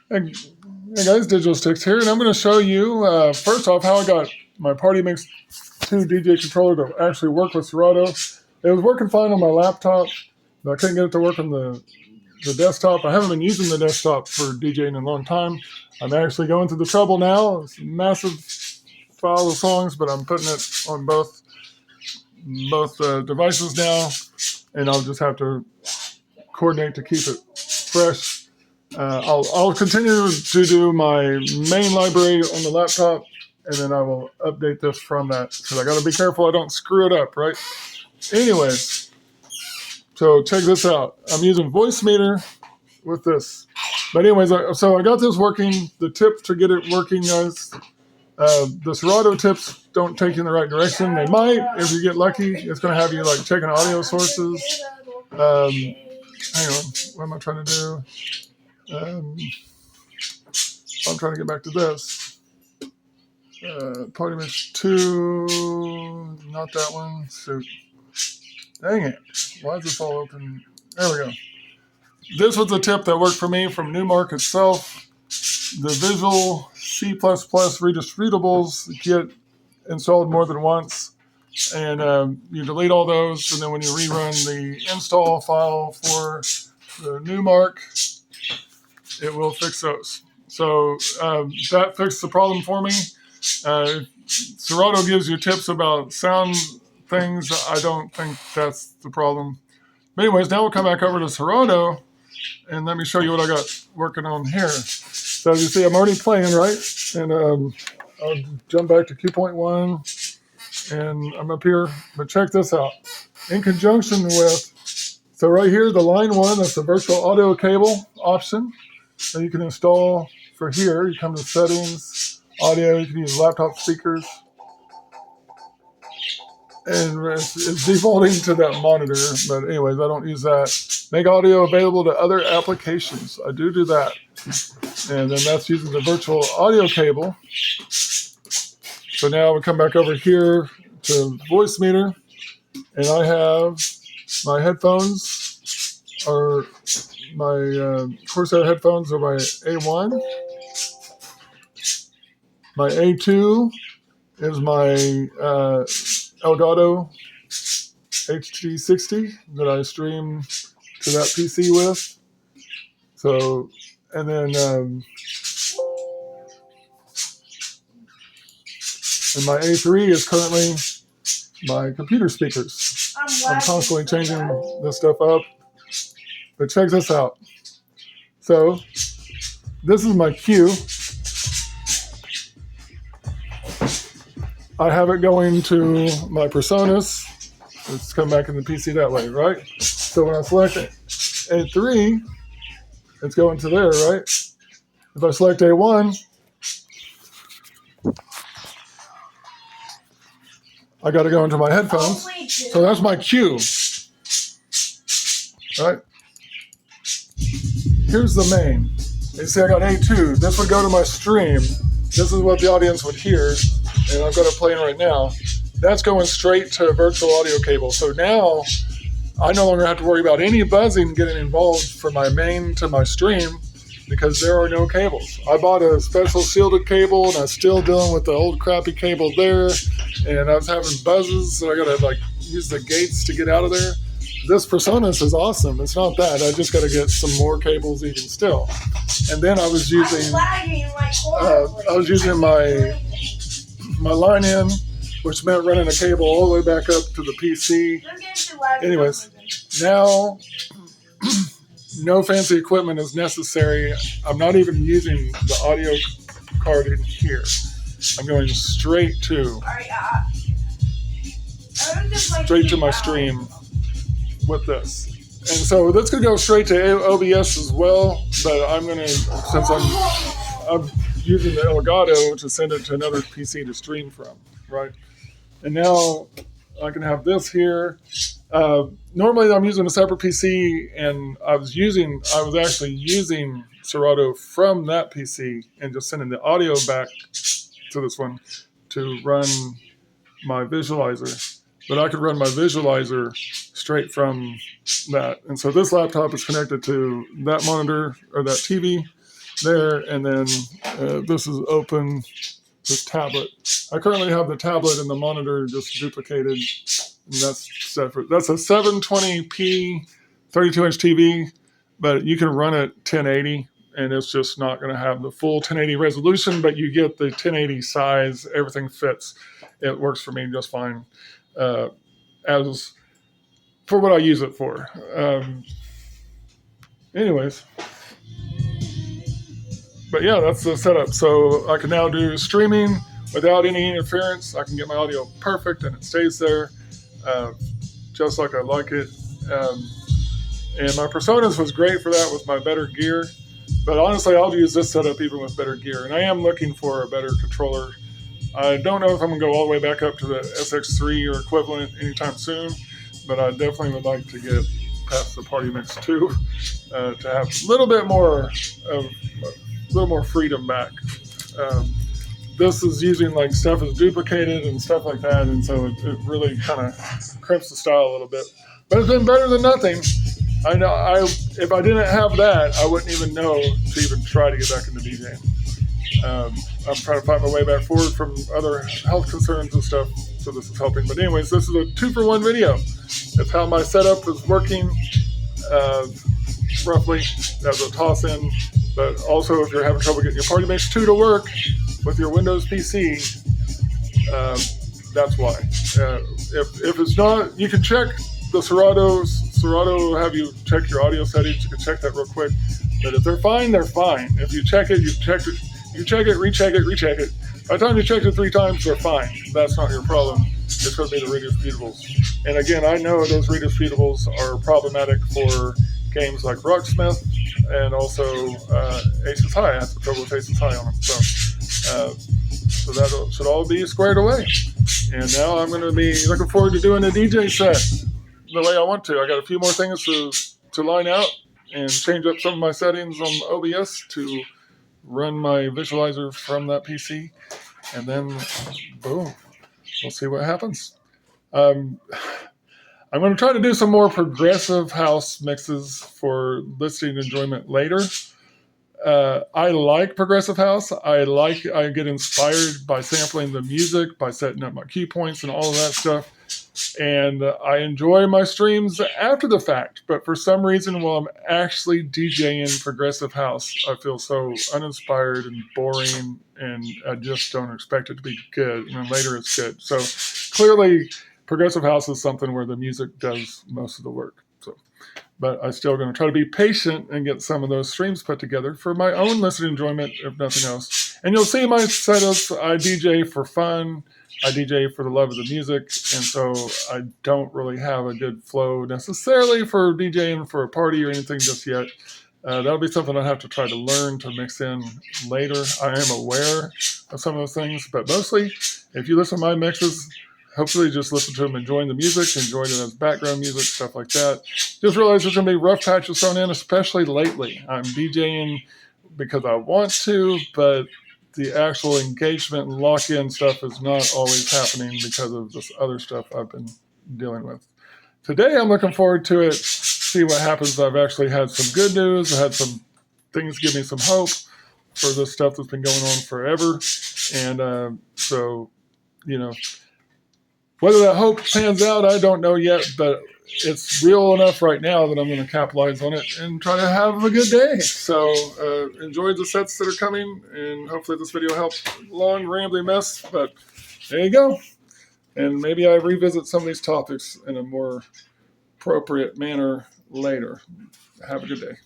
Hey, hey guys, Digital Sticks here, and I'm going to show you first off how I got my Party Mix 2 DJ controller to actually work with Serato. It was working fine on my laptop, but I couldn't get it to work on the desktop. I haven't been using the desktop for DJing in a long time. I'm actually going through the trouble now. It's a massive file of songs, but I'm putting it on both devices now, and I'll just have to coordinate to keep it fresh. I'll continue to do my main library on the laptop, and then I will update this from that, because I got to be careful I don't screw it up, right? Anyways, so check this out. I'm using Voicemeter with this. But anyways, so I got this working. The tips to get it working, guys, the Serato tips don't take you in the right direction. They might, if you get lucky. It's going to have you like checking audio sources. Hang on, what am I trying to do? I'm trying to get back to this. Party Mix 2, not that one. Shoot. Dang it. Why is this all open? There we go. This was a tip that worked for me from Newmark itself. The Visual C++ redistributables get installed more than once. And you delete all those, and then when you rerun the install file for the Newmark, it will fix those. So that fixed the problem for me. Serato gives you tips about sound things. I don't think that's the problem. But anyways, now we'll come back over to Serato, and let me show you what I got working on here. So as you see, I'm already playing, right? And I'll jump back to Q.1, and I'm up here. But check this out. In conjunction with, so right here, the line 1, that's the virtual audio cable option that you can install for here. You come to settings, audio, you can use laptop speakers. And it's defaulting to that monitor, but anyways, I don't use that. Make audio available to other applications. I do that. And then that's using the virtual audio cable. So now we come back over here to Voicemeter, and I have my headphones, or my Corsair headphones are my A1. My A2 is my Elgato HG60 that I stream to that PC with. So, and then and my A3 is currently my computer speakers. I'm constantly changing this stuff up. But check this out. So, this is my cue. I have it going to my personas. It's come back in the PC that way, right? So when I select A3, it's going to there, right? If I select A1, I got to go into my headphones. So that's my cue, right? Here's the main. You see I got A2. This would go to my stream. This is what the audience would hear. And I've got it playing right now. That's going straight to a virtual audio cable. So now I no longer have to worry about any buzzing getting involved from my main to my stream, because there are no cables. I bought a special shielded cable, and I'm still dealing with the old crappy cable there. And I was having buzzes, so I got to use the gates to get out of there. This Personas is awesome. It's not that. I just got to get some more cables even still. And then I was using my line in, which meant running a cable all the way back up to the PC. Anyways, now no fancy equipment is necessary. I'm not even using the audio card in here. I'm going straight to my stream with this. And so this could go straight to OBS as well, but I'm going to, since I'm using the Elgato, to send it to another PC to stream from, right? And now I can have this here. Normally I'm using a separate PC, and I was actually using Serato from that PC and just sending the audio back to this one to run my visualizer. But I could run my visualizer straight from that. And so this laptop is connected to that monitor, or that TV. there, and then this is open. This tablet. I currently have the tablet and the monitor just duplicated, and that's separate. That's a 720p 32-inch TV, but you can run it 1080, and it's just not going to have the full 1080 resolution, but you get the 1080 size. Everything fits. It works for me just fine, as for what I use it for. Anyways. But yeah, that's the setup. So I can now do streaming without any interference. I can get my audio perfect and it stays there, just like I like it. And my Personas was great for that with my better gear. But honestly, I'll use this setup even with better gear. And I am looking for a better controller. I don't know if I'm going to go all the way back up to the SX3 or equivalent anytime soon, but I definitely would like to get past the Party Mix 2 to have a little bit more of... little more freedom back. This is using like stuff is duplicated and stuff like that, and so it really kind of crimps the style a little bit. But it's been better than nothing. I know if I didn't have that, I wouldn't even know to even try to get back into DJing. I'm trying to find my way back forward from other health concerns and stuff, so this is helping. But anyways, this is a 2-for-1 video. That's how my setup is working, roughly as a toss-in. But also, if you're having trouble getting your Party Mix 2 to work with your Windows PC, that's why. If it's not, you can check the Serato. Serato will have you check your audio settings. You can check that real quick. But if they're fine, they're fine. If you check it, you check it, recheck it. By the time you check it 3 times, they're fine. That's not your problem. It's going to be the redistributables. And again, I know those redistributables are problematic for games like Rocksmith and also Aces High. I have to trouble with Aces High on them. So that should all be squared away. And now I'm going to be looking forward to doing a DJ set the way I want to. I got a few more things to line out and change up some of my settings on OBS to run my visualizer from that PC. And then, boom, we'll see what happens. I'm going to try to do some more progressive house mixes for listening enjoyment later. I like progressive house. I get inspired by sampling the music, by setting up my key points and all of that stuff. And I enjoy my streams after the fact. But for some reason, while I'm actually DJing progressive house, I feel so uninspired and boring, and I just don't expect it to be good. And then later it's good. So clearly, progressive house is something where the music does most of the work. So, but I'm still going to try to be patient and get some of those streams put together for my own listening enjoyment, if nothing else. And you'll see my setups. I DJ for fun. I DJ for the love of the music. And so I don't really have a good flow necessarily for DJing for a party or anything just yet. That'll be something I have to try to learn to mix in later. I am aware of some of those things, but mostly if you listen to my mixes, hopefully just listen to them, enjoying the music, enjoying it as background music, stuff like that. Just realize there's going to be rough patches thrown in, especially lately. I'm DJing because I want to, but the actual engagement and lock-in stuff is not always happening because of this other stuff I've been dealing with. Today, I'm looking forward to it, see what happens. I've actually had some good news. I had some things give me some hope for this stuff that's been going on forever. And so, you know, whether that hope pans out, I don't know yet, but it's real enough right now that I'm going to capitalize on it and try to have a good day. So enjoy the sets that are coming, and hopefully this video helped. Long, rambly mess, but there you go. And maybe I revisit some of these topics in a more appropriate manner later. Have a good day.